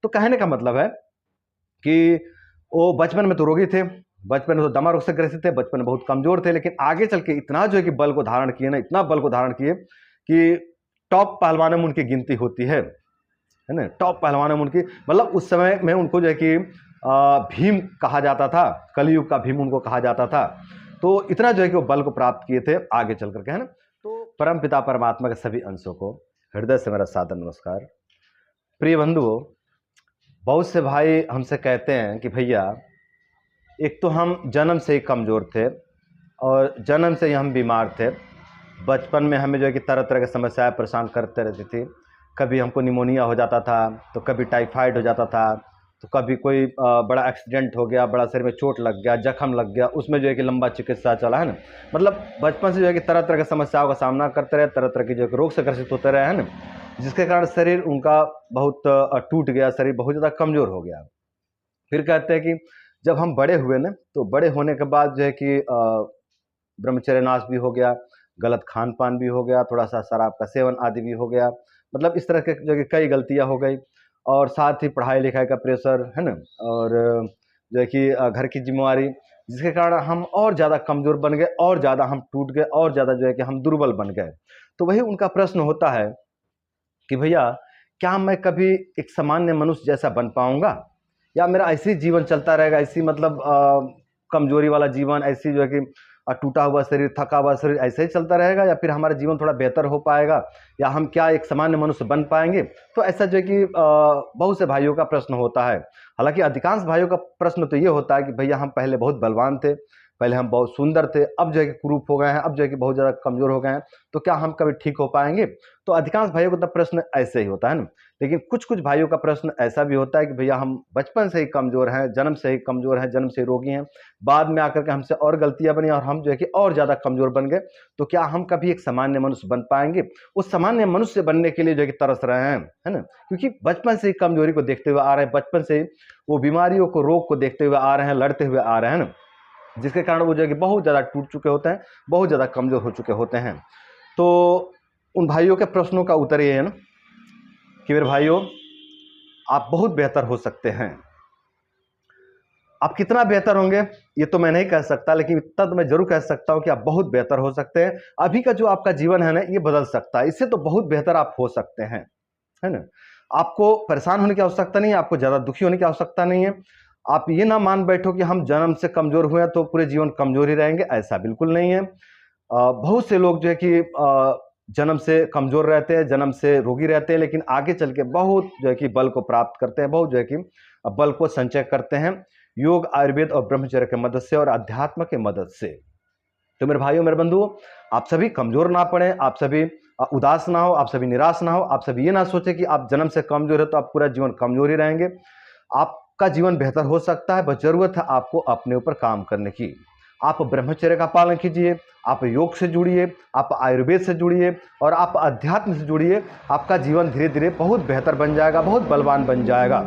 तो कहने का मतलब है कि वो बचपन में तो रोगी थे, बचपन में तो दमा रोग से ग्रसित थे, बचपन में बहुत कमजोर थे, लेकिन आगे चल के इतना जो है कि बल को धारण किए ना, इतना बल को धारण किए कि टॉप पहलवानों में उनकी गिनती होती है ना। टॉप पहलवानों में उनकी, मतलब उस समय में उनको जो है कि भीम कहा जाता था, कलयुग का भीम उनको कहा जाता था। तो इतना जो है कि वो बल को प्राप्त किए थे आगे चल करके, है ना। तो परम पिता परमात्मा के सभी अंशों को हृदय से मेरा सादर नमस्कार। प्रिय बंधुओं, बहुत से भाई हमसे कहते हैं कि भैया, एक तो हम जन्म से ही कमज़ोर थे और जन्म से ही हम बीमार थे। बचपन में हमें जो है कि तरह तरह की समस्याएं परेशान करते रहती थी। कभी हमको निमोनिया हो जाता था, तो कभी टाइफाइड हो जाता था, तो कभी कोई बड़ा एक्सीडेंट हो गया, बड़ा शरीर में चोट लग गया, जख्म लग गया, उसमें जो है कि लंबा चिकित्सा चला, है ना। मतलब बचपन से जो है कि तरह तरह की समस्याओं का सामना करते रहे, तरह तरह की जो है कि रोग से ग्रसित होते रहे, है ना, जिसके कारण शरीर उनका बहुत टूट गया, शरीर बहुत ज़्यादा कमज़ोर हो गया। फिर कहते हैं कि जब हम बड़े हुए ना, तो बड़े होने के बाद जो है कि ब्रह्मचर्य नाश भी हो गया, गलत खान पान भी हो गया, थोड़ा सा शराब का सेवन आदि भी हो गया, मतलब इस तरह के जो कि कई गलतियां हो गई। और साथ ही पढ़ाई लिखाई का प्रेशर, है ना, और जो है कि घर की जिम्मेवारी, जिसके कारण हम और ज़्यादा कमज़ोर बन गए, और ज़्यादा हम टूट गए, और ज़्यादा जो है कि हम दुर्बल बन गए। तो वही उनका प्रश्न होता है कि भैया, क्या मैं कभी एक सामान्य मनुष्य जैसा बन पाऊंगा, या मेरा ऐसे ही जीवन चलता रहेगा, ऐसी मतलब कमजोरी वाला जीवन, ऐसी जो है कि टूटा हुआ शरीर, थका हुआ शरीर ऐसे ही चलता रहेगा, या फिर हमारा जीवन थोड़ा बेहतर हो पाएगा, या हम क्या एक सामान्य मनुष्य बन पाएंगे। तो ऐसा जो है कि बहुत से भाइयों का प्रश्न होता है। हालांकि अधिकांश भाइयों का प्रश्न तो ये होता है कि भैया, हम पहले बहुत बलवान थे, पहले हम बहुत सुंदर थे, अब जो है कि कुरूप हो गए हैं, अब जो है कि बहुत ज़्यादा कमज़ोर हो गए हैं, तो क्या हम कभी ठीक हो पाएंगे। तो अधिकांश भाइयों का तो प्रश्न ऐसे ही होता है ना। लेकिन कुछ कुछ भाइयों का प्रश्न ऐसा भी होता है कि भैया, हम बचपन से ही कमज़ोर हैं, जन्म से ही कमज़ोर हैं, जन्म से ही रोगी हैं, बाद में आकर के हमसे और गलतियां बनी और हम जो है कि और ज़्यादा कमज़ोर बन गए, तो क्या हम कभी एक सामान्य मनुष्य बन पाएंगे। उस सामान्य मनुष्य बनने के लिए जो है कि तरस रहे हैं, है ना, क्योंकि बचपन से ही कमजोरी को देखते हुए आ रहे हैं, बचपन से ही वो बीमारियों को, रोग को देखते हुए आ रहे हैं, लड़ते हुए आ रहे हैं ना, जिसके कारण वो जो है कि बहुत ज़्यादा टूट चुके होते हैं, बहुत ज़्यादा कमज़ोर हो चुके होते हैं। तो उन भाइयों के प्रश्नों का उत्तर ये है ना कि मेरे भाइयों, आप बहुत बेहतर हो सकते हैं। आप कितना बेहतर होंगे ये तो मैं नहीं कह सकता, लेकिन इतना तो मैं जरूर कह सकता हूं कि आप बहुत बेहतर हो सकते हैं। अभी का जो आपका जीवन है ना, ये बदल सकता है, इससे तो बहुत बेहतर आप हो सकते हैं, है ना। आपको परेशान होने की आवश्यकता नहीं है, आपको ज़्यादा दुखी होने की आवश्यकता नहीं है। आप ये ना मान बैठो कि हम जन्म से कमज़ोर हुए हैं तो पूरे जीवन कमज़ोर ही रहेंगे, ऐसा बिल्कुल नहीं है। बहुत से लोग जो है कि जन्म से कमज़ोर रहते हैं, जन्म से रोगी रहते हैं, लेकिन आगे चल के बहुत जो है कि बल को प्राप्त करते हैं, बहुत जो है कि बल को संचय करते हैं, योग, आयुर्वेद और ब्रह्मचर्य की मदद से और अध्यात्म की मदद से। तो मेरे भाइयों, मेरे बंधुओं, आप सभी कमज़ोर ना पड़े, आप सभी उदास ना हो, आप सभी निराश ना हो, आप सभी ये ना सोचे कि आप जन्म से कमज़ोर है तो आप पूरा जीवन कमज़ोर ही रहेंगे। आपका जीवन बेहतर हो सकता है, बस ज़रूरत है आपको अपने ऊपर काम करने की। आप ब्रह्मचर्य का पालन कीजिए, आप योग से जुड़िए, आप आयुर्वेद से जुड़िए और आप अध्यात्म से जुड़िए। आपका जीवन धीरे धीरे बहुत बेहतर बन जाएगा, बहुत बलवान बन जाएगा।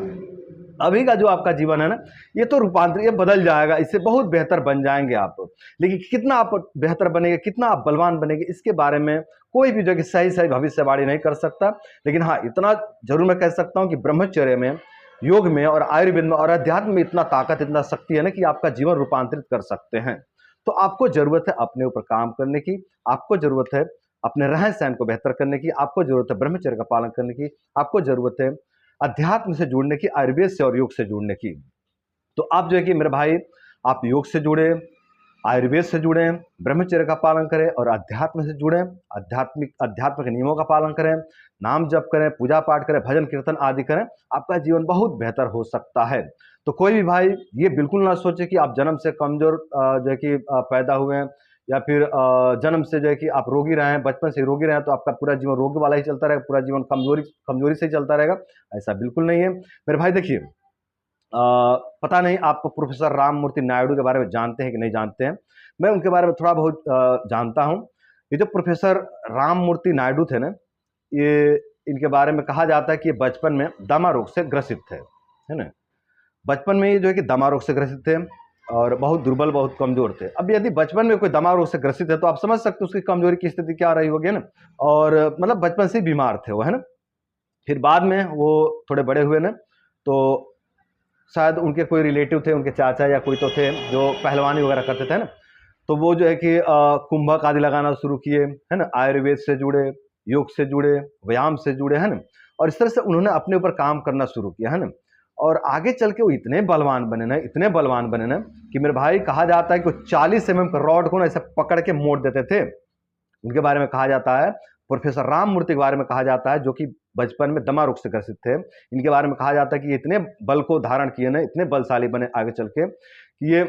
अभी का जो आपका जीवन है ना, ये तो रूपांतर, ये बदल जाएगा, इससे बहुत बेहतर बन जाएंगे आप। लेकिन कितना आप बेहतर बनेंगे, कितना आप बलवान बनेंगे, इसके बारे में कोई भी जगह सही सही भविष्यवाणी नहीं कर सकता। लेकिन हाँ, इतना जरूर मैं कह सकता हूँ कि ब्रह्मचर्य में, योग में और आयुर्वेद में और अध्यात्म में इतना ताकत, इतना शक्ति है ना कि आपका जीवन रूपांतरित कर सकते हैं। तो आपको जरूरत है अपने ऊपर काम करने की, आपको जरूरत है अपने रहन सहन को बेहतर करने की, आपको जरूरत है ब्रह्मचर्य का पालन करने की, आपको जरूरत है अध्यात्म से जुड़ने की, आयुर्वेद से और योग से जुड़ने की। तो आप जो है कि मेरे भाई, आप योग से जुड़े, आयुर्वेद से जुड़े, ब्रह्मचर्य का पालन करें और अध्यात्म से जुड़ें, अध्यात्म के नियमों का पालन करें, नाम जप करें, पूजा पाठ करें, भजन कीर्तन आदि करें, आपका जीवन बहुत बेहतर हो सकता है। तो कोई भी भाई ये बिल्कुल ना सोचे कि आप जन्म से कमजोर जो है कि पैदा हुए हैं, या फिर जन्म से जो है कि आप रोगी रहे हैं, बचपन से रोगी रहे हैं तो आपका पूरा जीवन रोग वाला ही चलता रहेगा, पूरा जीवन कमजोरी कमजोरी से ही चलता रहेगा, ऐसा बिल्कुल नहीं है। मेरे भाई देखिए, पता नहीं आप प्रोफेसर राम मूर्ति नायडू के बारे में जानते हैं कि नहीं जानते हैं। मैं उनके बारे में थोड़ा बहुत जानता हूं। ये जो प्रोफेसर राम मूर्ति नायडू थे ना, ये, इनके बारे में कहा जाता है कि ये बचपन में दमा रोग से ग्रसित थे, है ना। बचपन में ये जो है कि दमा रोग से ग्रसित थे और बहुत दुर्बल, बहुत कमजोर थे। अब यदि बचपन में कोई दमा रोग से ग्रसित है तो आप समझ सकते हो उसकी कमजोरी की स्थिति क्या रही होगी ना। और मतलब बचपन से ही बीमार थे वो, है ना। फिर बाद में वो थोड़े बड़े हुए ना, तो शायद उनके कोई रिलेटिव थे, उनके चाचा या कोई तो थे जो पहलवानी वगैरह करते थे ना, तो वो जो है कि कुंभक आदि लगाना शुरू किए, है ना, आयुर्वेद से जुड़े, योग से जुड़े, व्यायाम से जुड़े, है ना, और इस तरह से उन्होंने अपने ऊपर काम करना शुरू किया, है ना, और आगे चल के वो इतने बलवान बने ना, इतने बलवान बने ना कि मेरे भाई कहा जाता है कि वो 40 का रॉड को ना ऐसे पकड़ के मोड़ देते थे। उनके बारे में कहा जाता है, प्रोफेसर राम मूर्ति के बारे में कहा जाता है, जो कि बचपन में दमा रोग से ग्रसित थे। इनके बारे में कहा जाता है कि ये इतने बल को धारण किए ना, इतने बलशाली बने आगे चल के कि ये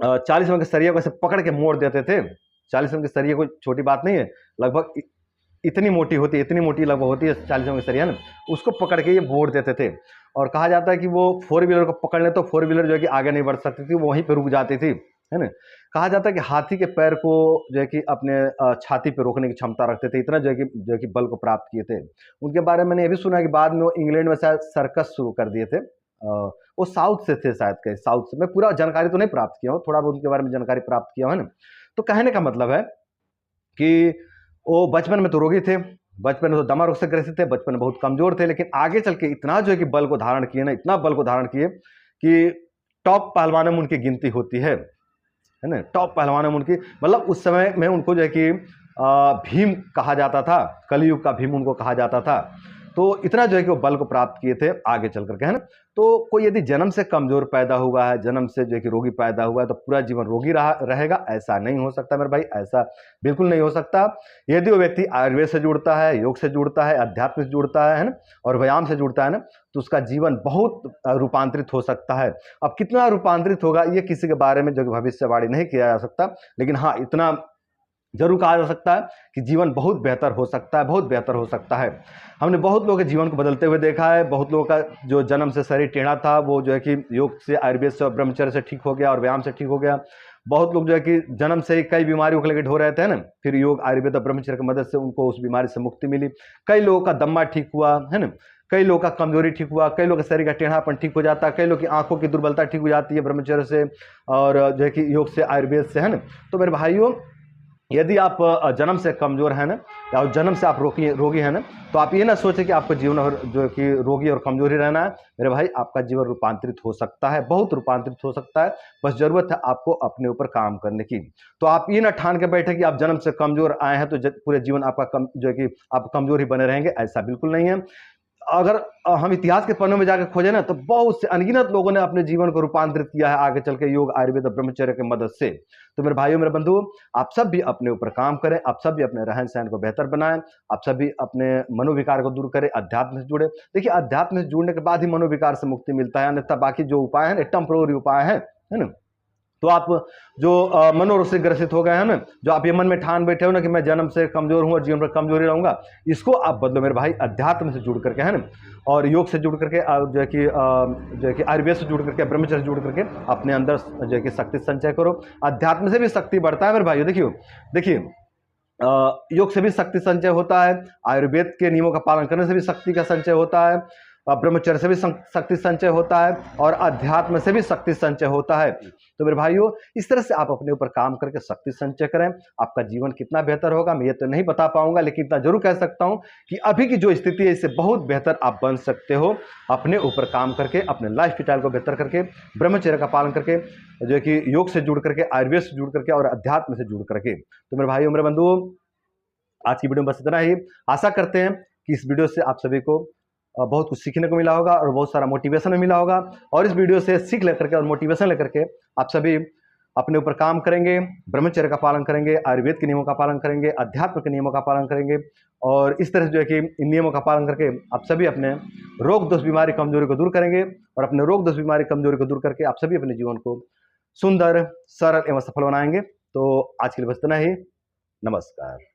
40 के सरिया को ऐसे पकड़ के मोड़ देते थे। 40 के सरिया कोई छोटी बात नहीं है, लगभग इतनी मोटी होती है, इतनी मोटी लगभग होती है 40 की सरिया ना, उसको पकड़ के ये मोड़ देते थे। और कहा जाता है कि वो 4 व्हीलर को पकड़ ले तो 4 व्हीलर जो है कि आगे नहीं बढ़ सकती थी, वो वहीं पे रुक जाती थी, है ना। कहा जाता है कि हाथी के पैर को जो है कि अपने छाती पे रोकने की क्षमता रखते थे, इतना जो है कि बल को प्राप्त किए थे। उनके बारे में मैंने ये भी सुना कि बाद में वो इंग्लैंड में शायद सर्कस शुरू कर दिए थे। वो साउथ से थे शायद, कहीं साउथ से। मैं पूरा जानकारी तो नहीं प्राप्त किया हूँ, थोड़ा बहुत उनके बारे में जानकारी प्राप्त किया हूँ, है ना। तो कहने का मतलब है कि वो बचपन में तो रोगी थे, बचपन में तो दमा रोग से ग्रसित थे, बचपन में बहुत कमजोर थे, लेकिन आगे चल के इतना जो है कि बल को धारण किए ना, इतना बल को धारण किए कि टॉप पहलवानों में उनकी गिनती होती है ना। टॉप पहलवानों में उनकी, मतलब उस समय में उनको जो है कि भीम कहा जाता था, कलयुग का भीम उनको कहा जाता था। तो इतना जो है कि वो बल को प्राप्त किए थे आगे चल करके, है ना। तो कोई यदि जन्म से कमजोर पैदा हुआ है, जन्म से जो है कि रोगी पैदा हुआ है, तो पूरा जीवन रोगी रहेगा, ऐसा नहीं हो सकता मेरे भाई, ऐसा बिल्कुल नहीं हो सकता। यदि वो व्यक्ति आयुर्वेद से जुड़ता है, योग से जुड़ता है, अध्यात्म से जुड़ता है ना, और व्यायाम से जुड़ता है ना, तो उसका जीवन बहुत रूपांतरित हो सकता है। अब कितना रूपांतरित होगा ये किसी के बारे में जो कि भविष्यवाणी नहीं किया जा सकता, लेकिन हाँ इतना जरूर कहा जा सकता है कि जीवन बहुत बेहतर हो सकता है, बहुत बेहतर हो सकता है। हमने बहुत लोगों के जीवन को बदलते हुए देखा है। बहुत लोगों का जो जन्म से शरीर टेढ़ा था, वो जो है कि योग से, आयुर्वेद से और ब्रह्मचर्य से ठीक हो गया और व्यायाम से ठीक हो गया। बहुत लोग जो है कि जन्म से ही कई बीमारियों को लेकर ढो रहे थे ना, फिर योग, आयुर्वेद और ब्रह्मचर्य की मदद से उनको उस बीमारी से मुक्ति मिली। कई लोगों का दम्मा ठीक हुआ, है ना, कई लोगों का कमजोरी ठीक हुआ, कई लोगों का शरीर का टेढ़ापन ठीक हो जाता है, कई लोगों की आंखों की दुर्बलता ठीक हो जाती है ब्रह्मचर्य से और जो है कि योग से, आयुर्वेद से, है ना। तो मेरे भाइयों, यदि आप जन्म से कमजोर हैं ना, या जन्म से आप रोगी हैं ना, तो आप ये ना सोचें कि आपको जीवन और जो कि रोगी और कमजोर ही रहना है। मेरे भाई, आपका जीवन रूपांतरित हो सकता है, बहुत रूपांतरित हो सकता है। बस जरूरत है आपको अपने ऊपर काम करने की। तो आप ये ना ठान के बैठे कि आप जन्म से कमजोर आए हैं तो पूरे जीवन आपका जो है कि आप कमजोर ही बने रहेंगे, ऐसा बिल्कुल नहीं है। अगर हम इतिहास के पन्नों में जाकर खोजें ना, तो बहुत से अनगिनत लोगों ने अपने जीवन को रूपांतरित किया है आगे चल के योग, आयुर्वेद और ब्रह्मचर्य की मदद से। तो मेरे भाइयों, मेरे बंधुओं, आप सब भी अपने ऊपर काम करें, आप सब भी अपने रहन सहन को बेहतर बनाएं, आप सब भी अपने मनोविकार को दूर करें, अध्यात्म से जुड़े। देखिए, अध्यात्म से जुड़ने के बाद ही मनोविकार से मुक्ति मिलता है, अन्यथा बाकी जो उपाय है ना, टेम्पररी उपाय है ना। तो आप जो मनोरोग से ग्रसित हो गए हैं ना, जो आप ये मन में ठान बैठे हो ना कि मैं जन्म से कमजोर हूं और जीवन पर कमजोरी रहूंगा, इसको आप बदलो मेरे भाई, अध्यात्म से जुड़ करके, है ना, और योग से जुड़ करके, जो है कि आयुर्वेद से जुड़ करके, ब्रह्मचर्य से जुड़ करके अपने अंदर जो है कि शक्ति संचय करो। अध्यात्म से भी शक्ति बढ़ता है मेरे भाइयों। देखिए, योग से भी शक्ति संचय होता है, आयुर्वेद के नियमों का पालन करने से भी शक्ति का संचय होता है, ब्रह्मचर्य से भी शक्ति संचय होता है, और अध्यात्म से भी शक्ति संचय होता है। तो मेरे भाइयों, इस तरह से आप अपने ऊपर काम करके शक्ति संचय करें। आपका जीवन कितना बेहतर होगा मैं ये तो नहीं बता पाऊंगा, लेकिन इतना जरूर कह सकता हूं कि अभी की जो स्थिति है इससे बहुत बेहतर आप बन सकते हो, अपने ऊपर काम करके, अपने लाइफ स्टाइल को बेहतर करके, ब्रह्मचर्य का पालन करके, जो है कि योग से जुड़ करके, आयुर्वेद से जुड़ करके और अध्यात्म से जुड़ करके। तो मेरे भाइयों, मेरे बंधुओं, आज की वीडियो में बस इतना ही। आशा करते हैं कि इस वीडियो से आप सभी को बहुत कुछ सीखने को मिला होगा और बहुत सारा मोटिवेशन मिला होगा, और इस वीडियो से सीख लेकर के और मोटिवेशन लेकर के आप सभी अपने ऊपर काम करेंगे, ब्रह्मचर्य का पालन करेंगे, आयुर्वेद के नियमों का पालन करेंगे, अध्यात्म के नियमों का पालन करेंगे, और इस तरह से जो है कि इन नियमों का पालन करके आप सभी अपने रोग दोष बीमारी कमजोरी को दूर करेंगे, और अपने रोग दोष बीमारी कमजोरी को दूर करके आप सभी अपने जीवन को सुंदर, सरल एवं सफल बनाएंगे। तो आज के लिए बस इतना ही। नमस्कार।